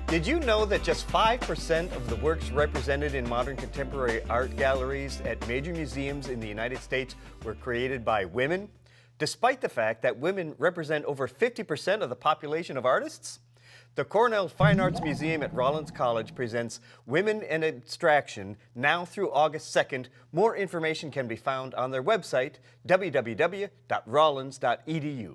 Did you know that just 5% of the works represented in modern contemporary art galleries at major museums in the United States were created by women, despite the fact that women represent over 50% of the population of artists? The Cornell Fine Arts Museum at Rollins College presents Women and Abstraction now through August 2nd. More information can be found on their website, www.rollins.edu.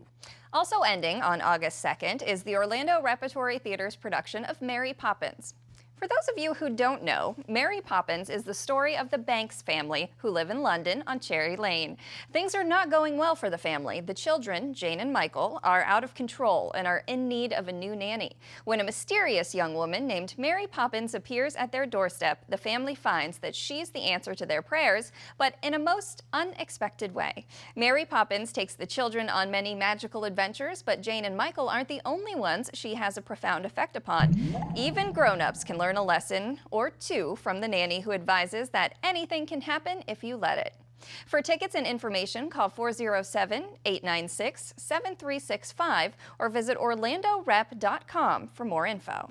Also ending on August 2nd is the Orlando Repertory Theater's production of Mary Poppins. For those of you who don't know, Mary Poppins is the story of the Banks family who live in London on Cherry Lane. Things are not going well for the family. The children, Jane and Michael, are out of control and are in need of a new nanny. When a mysterious young woman named Mary Poppins appears at their doorstep, the family finds that she's the answer to their prayers, but in a most unexpected way. Mary Poppins takes the children on many magical adventures, but Jane and Michael aren't the only ones she has a profound effect upon. Even grown-ups can learn a lesson or two from the nanny who advises that anything can happen if you let it. For tickets and information, call 407-896-7365 or visit orlandorep.com for more info.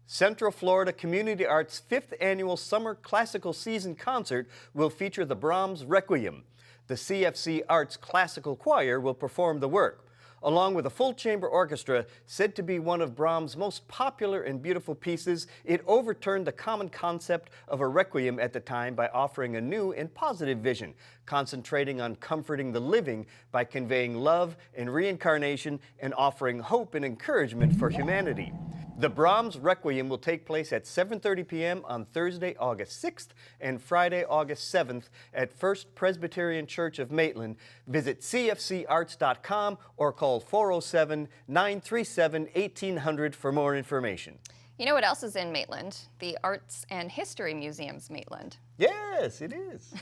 Central Florida Community Arts' 5th annual Summer Classical Season concert will feature the Brahms Requiem. The CFC Arts Classical Choir will perform the work, along with a full chamber orchestra. Said to be one of Brahms' most popular and beautiful pieces, it overturned the common concept of a requiem at the time by offering a new and positive vision, concentrating on comforting the living by conveying love and reincarnation and offering hope and encouragement for humanity. The Brahms Requiem will take place at 7:30 p.m. on Thursday, August 6th and Friday, August 7th at First Presbyterian Church of Maitland. Visit cfcarts.com or call 407-937-1800 for more information. You know what else is in Maitland? The Arts and History Museum's Maitland. Yes, it is.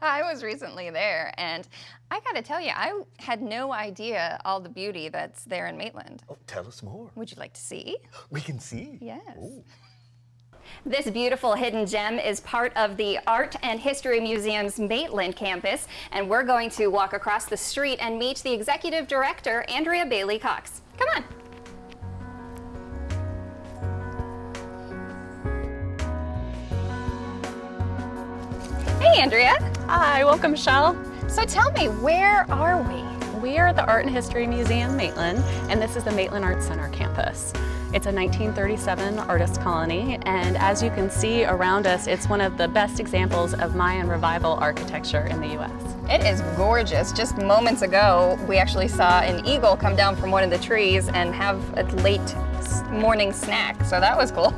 I was recently there, and I gotta tell you, I had no idea all the beauty that's there in Maitland. Oh, tell us more. Would you like to see? We can see. Yes. Ooh. This beautiful hidden gem is part of the Art and History Museum's Maitland campus, and we're going to walk across the street and meet the executive director, Andrea Bailey Cox. Come on. Hey, Andrea. Hi, welcome, Michelle. So tell me, where are we? We are at the Art and History Museum, Maitland, and this is the Maitland Arts Center campus. It's a 1937 artist colony, and as you can see around us, it's one of the best examples of Mayan revival architecture in the U.S. It is gorgeous. Just moments ago, we actually saw an eagle come down from one of the trees and have a late morning snack, so that was cool.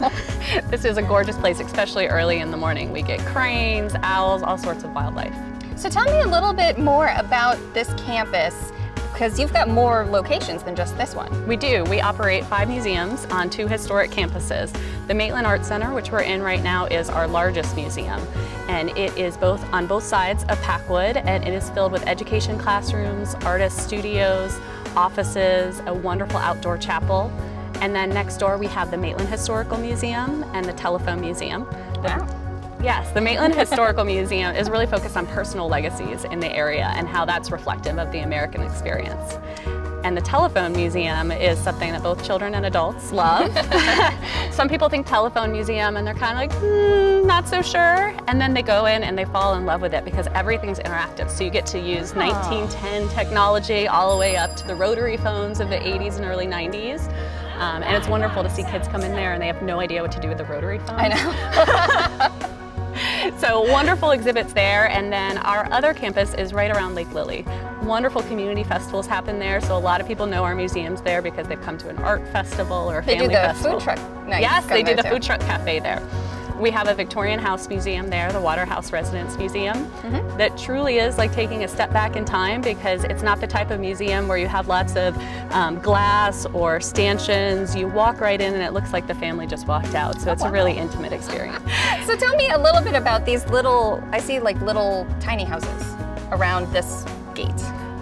This is a gorgeous place, especially early in the morning. We get cranes, owls, all sorts of wildlife. So tell me a little bit more about this campus, because you've got more locations than just this one. We do. We operate 5 museums on 2 historic campuses. The Maitland Arts Center, which we're in right now, is our largest museum, and it is both on both sides of Packwood, and it is filled with education classrooms, artist studios, offices, a wonderful outdoor chapel. And then next door we have the Maitland Historical Museum and the Telephone Museum. Wow. Yes, the Maitland Historical Museum is really focused on personal legacies in the area and how that's reflective of the American experience. And the Telephone Museum is something that both children and adults love. Some people think Telephone Museum and they're kind of like, not so sure. And then they go in and they fall in love with it because everything's interactive. So you get to use 1910 technology all the way up to the rotary phones of the 80s and early 90s. And it's wonderful to see kids come in there and they have no idea what to do with the rotary phone. I know. So wonderful exhibits there, and then our other campus is right around Lake Lily. Wonderful community festivals happen there, so a lot of people know our museums there because they've come to an art festival or a family festival. They do the food truck night. Yes, they do the food truck cafe there. We have a Victorian House Museum there, the Waterhouse Residence Museum, that truly is like taking a step back in time because it's not the type of museum where you have lots of glass or stanchions. You walk right in and it looks like the family just walked out, so it's a really intimate experience. So tell me a little bit about these little, I see like little tiny houses around this gate.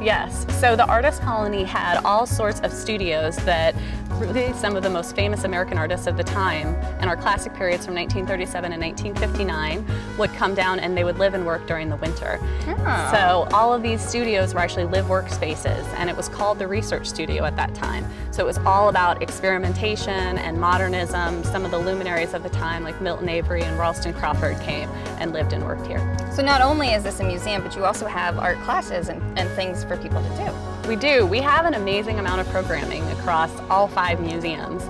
Yes, so the artist colony had all sorts of studios that really some of the most famous American artists of the time in our classic periods from 1937 and 1959 would come down and they would live and work during the winter. Oh. So all of these studios were actually live workspaces, and it was called the Research Studio at that time. So it was all about experimentation and modernism. Some of the luminaries of the time like Milton Avery and Ralston Crawford came and lived and worked here. So not only is this a museum, but you also have art classes and things for people to do. We do. We have an amazing amount of programming across all 5 museums.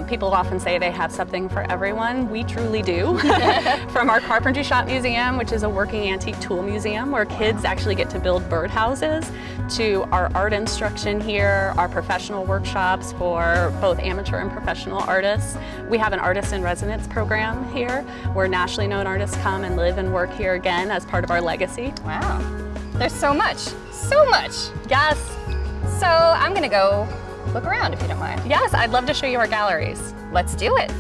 People often say they have something for everyone. We truly do. From our Carpentry Shop Museum, which is a working antique tool museum where kids actually get to build birdhouses, to our art instruction here, our professional workshops for both amateur and professional artists. We have an artist in residence program here where nationally known artists come and live and work here again as part of our legacy. Wow. There's so much. So much. Yes. So I'm gonna go look around if you don't mind. Yes, I'd love to show you our galleries. Let's do it.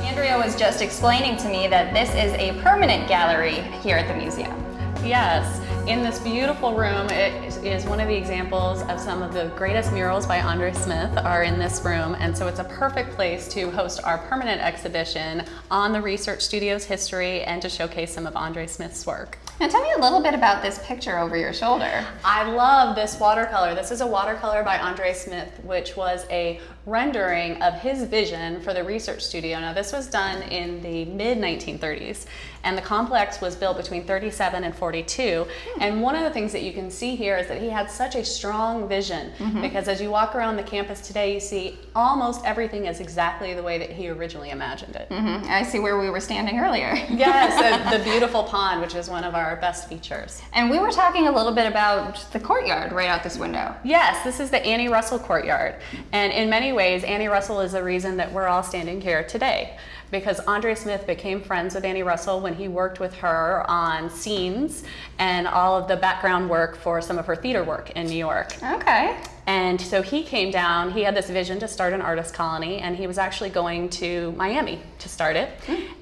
Andrea was just explaining to me that this is a permanent gallery here at the museum. Yes, in this beautiful room, it is one of the examples of some of the greatest murals by Andre Smith are in this room, and so it's a perfect place to host our permanent exhibition on the Research Studio's history and to showcase some of Andre Smith's work. Now tell me a little bit about this picture over your shoulder. I love this watercolor. This is a watercolor by Andre Smith, which was a rendering of his vision for the Research Studio. Now this was done in the mid-1930s, and the complex was built between 37 and 42. And one of the things that you can see here is that he had such a strong vision, because as you walk around the campus today, you see almost everything is exactly the way that he originally imagined it. I see where we were standing earlier. Yes, the beautiful pond, which is one of our best features. And we were talking a little bit about the courtyard right out this window. Yes, this is the Annie Russell Courtyard. And in many ways, Annie Russell is the reason that we're all standing here today, because Andre Smith became friends with Annie Russell when he worked with her on scenes and all of the background work for some of her theater work in New York. Okay. And so he came down, he had this vision to start an artist colony, and he was actually going to Miami to start it.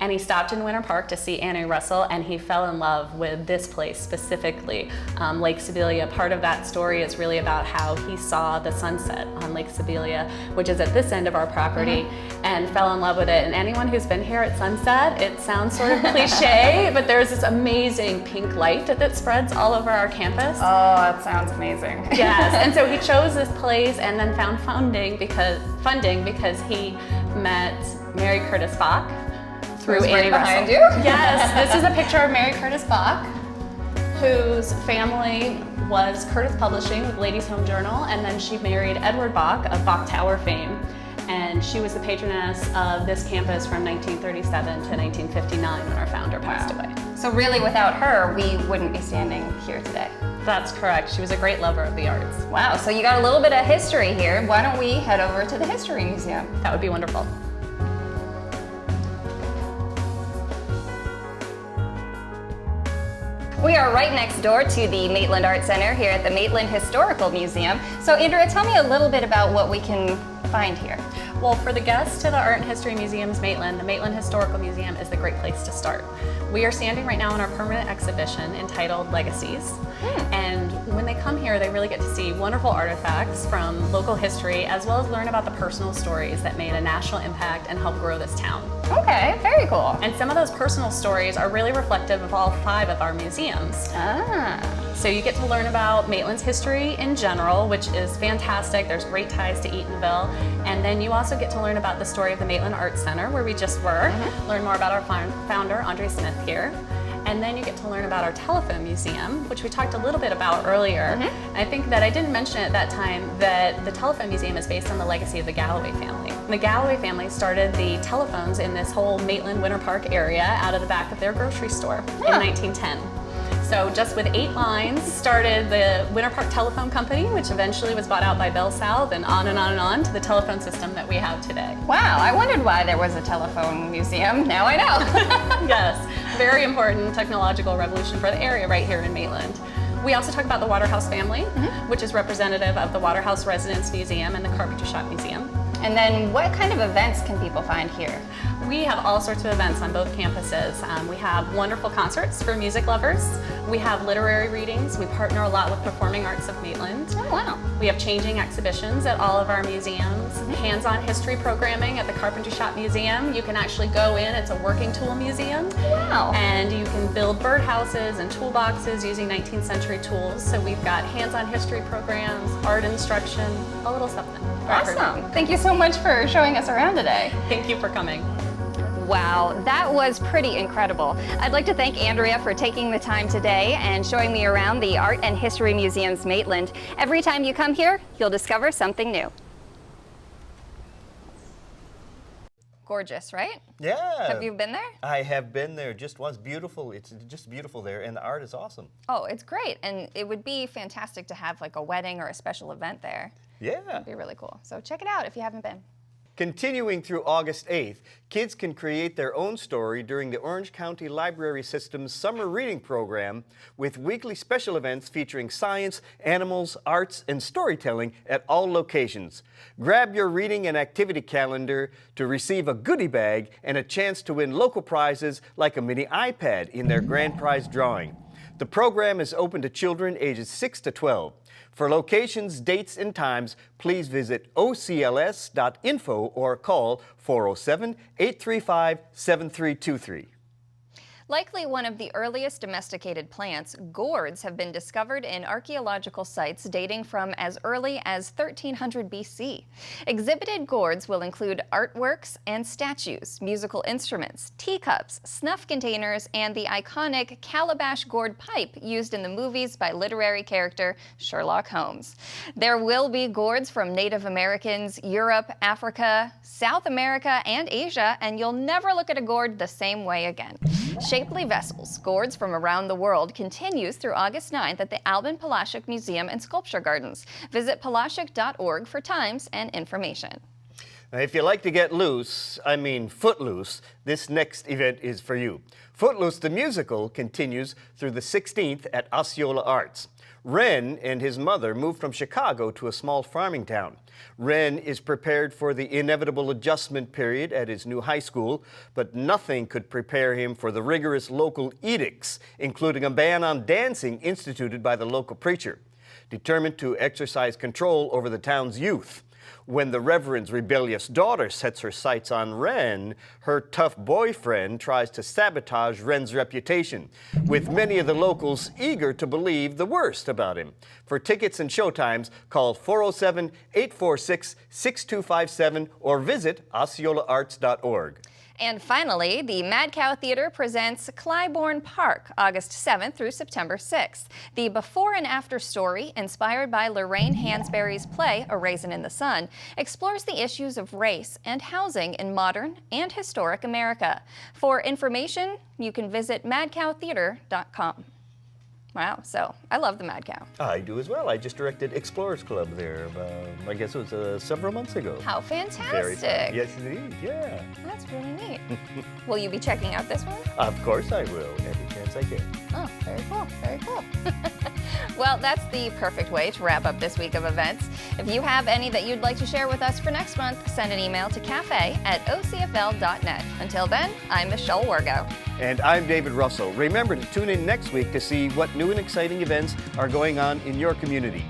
And he stopped in Winter Park to see Annie Russell, and he fell in love with this place specifically, Lake Sibylla. Part of that story is really about how he saw the sunset on Lake Sibylla, which is at this end of our property, and fell in love with it. And anyone who's been here at sunset, it sounds sort of cliche, but there's this amazing pink light that spreads all over our campus. Oh, that sounds amazing. Yes, and so he chose this place and then found funding because he met Mary Curtis Bach through Who's Annie right behind Russell. you? Yes, this is a picture of Mary Curtis Bach, whose family was Curtis Publishing with Ladies Home Journal, and then she married Edward Bach of Bach Tower fame. And she was the patroness of this campus from 1937 to 1959 when our founder passed away. So really, without her, we wouldn't be standing here today. That's correct. She was a great lover of the arts. Wow, so you got a little bit of history here. Why don't we head over to the History Museum? That would be wonderful. We are right next door to the Maitland Art Center here at the Maitland Historical Museum. So Andrea, tell me a little bit about what we can find here. Well, for the guests to the Art and History Museums Maitland, the Maitland Historical Museum is the great place to start. We are standing right now in our permanent exhibition entitled Legacies. And when they come here, they really get to see wonderful artifacts from local history, as well as learn about the personal stories that made a national impact and helped grow this town. Okay, very cool. And some of those personal stories are really reflective of all 5 of our museums. So you get to learn about Maitland's history in general, which is fantastic. There's great ties to Eatonville. And then you also get to learn about the story of the Maitland Art Center, where we just were, learn more about our founder, Andre Smith here. And then you get to learn about our telephone museum, which we talked a little bit about earlier. I think that I didn't mention at that time that the telephone museum is based on the legacy of the Galloway family. The Galloway family started the telephones in this whole Maitland Winter Park area out of the back of their grocery store in 1910. So just with 8 lines, started the Winter Park Telephone Company, which eventually was bought out by Bell South, and on and on and on to the telephone system that we have today. Wow, I wondered why there was a telephone museum. Now I know. Yes, very important technological revolution for the area right here in Maitland. We also talk about the Waterhouse family, which is representative of the Waterhouse Residence Museum and the Carpenter Shop Museum. And then what kind of events can people find here? We have all sorts of events on both campuses. We have wonderful concerts for music lovers. We have literary readings. We partner a lot with Performing Arts of Maitland. Oh, wow. We have changing exhibitions at all of our museums. Hands-on history programming at the Carpenter Shop Museum. You can actually go in, it's a working tool museum. Wow. And you can build birdhouses and toolboxes using 19th century tools. So we've got hands-on history programs, art instruction, a little something for everyone. Awesome. Thank you so much for showing us around today. Thank you for coming. Wow, that was pretty incredible. I'd like to thank Andrea for taking the time today and showing me around the Art and History Museums Maitland. Every time you come here, you'll discover something new. Gorgeous, right? Yeah. Have you been there? I have been there just once. Beautiful. It's just beautiful there, and the art is awesome. Oh, it's great. And it would be fantastic to have like a wedding or a special event there. Yeah. It'd be really cool. So check it out if you haven't been. Continuing through August 8th, kids can create their own story during the Orange County Library System's summer reading program with weekly special events featuring science, animals, arts, and storytelling at all locations. Grab your reading and activity calendar to receive a goodie bag and a chance to win local prizes like a mini iPad in their grand prize drawing. The program is open to children ages 6 to 12. For locations, dates, and times, please visit ocls.info or call 407-835-7323. Likely one of the earliest domesticated plants, gourds have been discovered in archaeological sites dating from as early as 1300 BC. Exhibited gourds will include artworks and statues, musical instruments, teacups, snuff containers, and the iconic calabash gourd pipe used in the movies by literary character Sherlock Holmes. There will be gourds from Native Americans, Europe, Africa, South America, and Asia, and you'll never look at a gourd the same way again. Shapely Vessels, Gourds from Around the World continues through August 9th at the Alban Palashuk Museum and Sculpture Gardens. Visit palashuk.org for times and information. Now, if you like to get loose, I mean footloose, this next event is for you. Footloose the Musical continues through the 16th at Osceola Arts. Ren and his mother moved from Chicago to a small farming town. Ren is prepared for the inevitable adjustment period at his new high school, but nothing could prepare him for the rigorous local edicts, including a ban on dancing instituted by the local preacher, determined to exercise control over the town's youth. When the Reverend's rebellious daughter sets her sights on Ren, her tough boyfriend tries to sabotage Ren's reputation, with many of the locals eager to believe the worst about him. For tickets and showtimes, call 407-846-6257 or visit osceolaarts.org. And finally, the Mad Cow Theater presents Clybourne Park, August 7th through September 6th. The before and after story, inspired by Lorraine Hansberry's play, A Raisin in the Sun, explores the issues of race and housing in modern and historic America. For information, you can visit madcowtheater.com. Wow, so I love the Mad Cow. I do as well. I just directed Explorers Club there, I guess it was several months ago. How Very fantastic. fun. Yes, indeed, yeah. That's really neat. Will you be checking out this one? Of course I will, every chance I get. Oh, very cool, very cool. Well, that's the perfect way to wrap up this week of events. If you have any that you'd like to share with us for next month, send an email to cafe@ocfl.net. Until then, I'm Michelle Wargo. And I'm David Russell. Remember to tune in next week to see what new and exciting events are going on in your community.